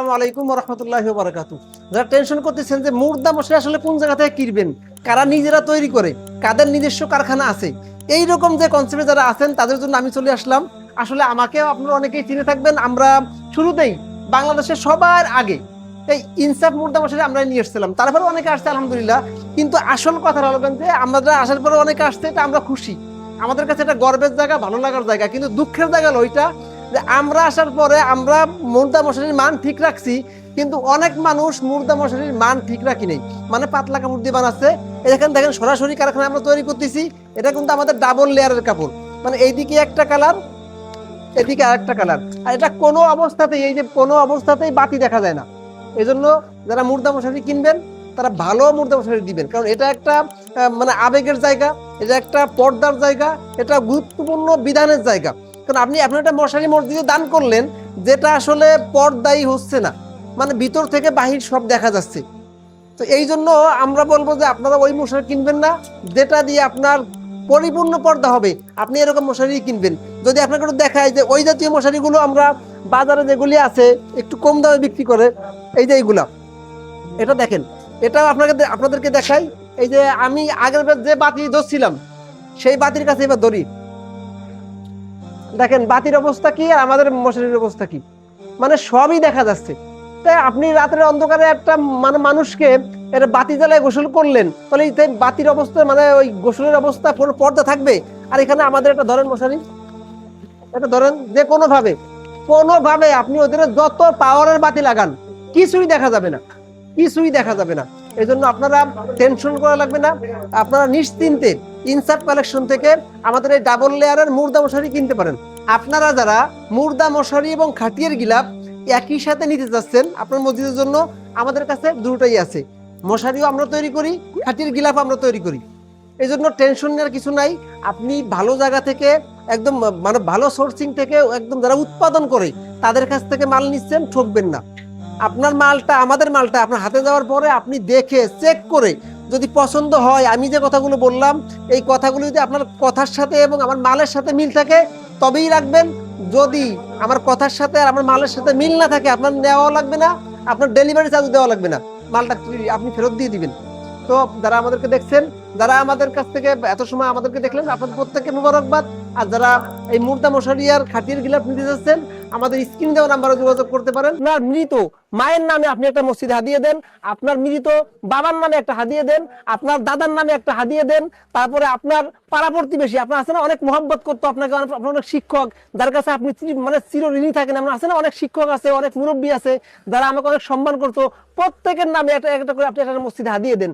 আসসালামু আলাইকুম ওয়া রাহমাতুল্লাহি ওয়া বারাকাতুহু। যারা টেনশন করতেছেন যে মুর্দা মশারি আসলে কোন জায়গা থেকে কিনবেন, কারা নিজেরা তৈরি করে, কাদের নিজস্ব কারখানা আছে, এই রকম যে কনসেপ্টে যারা আছেন তাদের জন্য আমি চলে আসলাম। আসলে আমাকে আপনারা অনেকেই চিনে থাকবেন, আমরা শুরুতেই বাংলাদেশের সবার আগে এই ইনসাফ মুর্দা মশারি আমরা নিয়ে এসেছিলাম। তারপরে অনেকে আসছে আলহামদুলিল্লাহ, কিন্তু আসল কথা হলো যে আমরা আসার পরে অনেকে আসছে, এটা আমরা খুশি, আমাদের কাছে এটা গর্বের জায়গা, ভালো লাগার জায়গা। কিন্তু দুঃখের জায়গা হলো ওইটা যে আমরা আসার পরে আমরা মুর্দা মশারির মান ঠিক রাখছি, কিন্তু অনেক মানুষ মুর্দা মশারির মান ঠিক রাখি নেই, মানে পাতলা কাপড় দিয়ে বানাচ্ছে। এখানে দেখেন সরাসরি কারখানা আমরা তৈরি করতেছি, এটা কিন্তু আমাদের ডাবল লেয়ারের কাপড়, মানে এইদিকে একটা কালার, এদিকে আরেকটা কালার, আর এটা কোনো অবস্থাতেই, এই যে কোনো অবস্থাতেই বাতি দেখা যায় না। এই জন্য যারা মুর্দা মশারি কিনবেন তারা ভালো মুর্দা মশারি দিবেন, কারণ এটা একটা মানে আবেগের জায়গা, এটা একটা পর্দার জায়গা, এটা গুরুত্বপূর্ণ বিধানের জায়গা। কারণ আপনি একটা মশারি মসজিদে দান করলেন যেটা আসলে পর্দাই হচ্ছে না, মানে ভিতর থেকে বাহির সব দেখা যাচ্ছে। তো এই জন্য আমরা বলবো যে আপনারা ওই মশারি কিনবেন না যেটা দিয়ে আপনার পরিপূর্ণ পর্দা হবে, আপনি এরকম মশারি কিনবেন। যদি আপনাকে একটু দেখায় যে ওই জাতীয় মশারিগুলো আমরা বাজারে যেগুলি আছে একটু কম দামে বিক্রি করে, এই যে এইগুলা, এটা দেখেন, এটা আপনাদেরকে দেখাই। এই যে আমি আগের বার যে বাতি ধরছিলাম সেই বাতির কাছে এবার ধরি, দেখেন বাতির অবস্থা কি আর আমাদের মশারির অবস্থা কি, মানে সবই দেখা যাচ্ছে। তাই আপনি রাতের অন্ধকারে একটা মানে মানুষকে এটা বাতি জ্বালায় গোসল করলেন, তাহলে এই বাতির অবস্থা মানে ওই গোসলের অবস্থা পুরো পর্দা থাকবে। আর এখানে আমাদের একটা ধরেন মশারি, এটা ধরেন যে কোনোভাবে আপনি ওদের যত পাওয়ারের বাতি লাগান কিছুই দেখা যাবে না, কিছুই দেখা যাবে না। এই জন্য আপনারা টেনশন করা লাগবে না, আপনারা নিশ্চিন্তে ইনসাফ কালেকশন থেকে আমাদের এই ডাবল লেয়ারের মুর্দা মশারি কিনতে পারেন। আপনারা যারা মুর্দা মশারি এবং খাটিয়ার গিলাফ একই সাথে নিতে চাচ্ছেন আপনার মসজিদের জন্য, আমাদের কাছে দুটোই আছে, মশারিও আমরা তৈরি করি, খাটিয়ার গিলাফ আমরা তৈরি করি। এই জন্য টেনশন নেওয়ার কিছু নাই। আপনি ভালো জায়গা থেকে একদম মানে ভালো সোর্সিং থেকে একদম যারা উৎপাদন করে তাদের কাছ থেকে মাল নিচ্ছেন, ঠকবেন না। আপনার মালটা, আমাদের মালটা আপনার হাতে যাওয়ার পরে আপনি দেখে চেক করে যদি পছন্দ হয়, আমি যে কথাগুলো বললাম এই কথাগুলো যদি আপনার কথার সাথে এবং আমার মালের সাথে মিল থাকে তবেই রাখবেন। যদি আমার কথার সাথে আর আমার মালের সাথে মিল না থাকে, আপনার নেওয়াও লাগবে না, আপনার ডেলিভারি চার্জ দেওয়া লাগবে না, মালটা আপনি ফেরত দিয়ে দিবেন। তো যারা আমাদেরকে দেখছেন, যারা আমাদের কাছ থেকে এত সময় আমাদেরকে দেখলেন, আপনাদের প্রত্যেককে মুবারকবাদ। আর যারা এই মুর্দা মশারি আর খাটিয়ার গিলাফ নিতে যাচ্ছেন, আমাদের স্ক্রিন দেওয়া নাম্বারে যোগাযোগ করতে পারেন। না মৃত মায়ের নামে আপনি একটা মসজিদে হাদিয়ে দেন, আপনার মৃত বাবার নামে একটা হাদিয়ে দেন, আপনার দাদার নামে একটা হাদিয়ে দেন, তারপরে আপনার পাড়া প্রতিবেশী, আপনার আছে না অনেক মহব্বত করতো আপনাকে, আপনার অনেক শিক্ষক যার কাছে আপনি মানে চিরঋণী থাকেন, আপনার আছে না অনেক শিক্ষক আছে, অনেক মুরব্বী আছে যারা আমাকে অনেক সম্মান করতো, প্রত্যেকের নামে একটা একটা করে আপনি একটা মসজিদে হাদিয়ে দেন।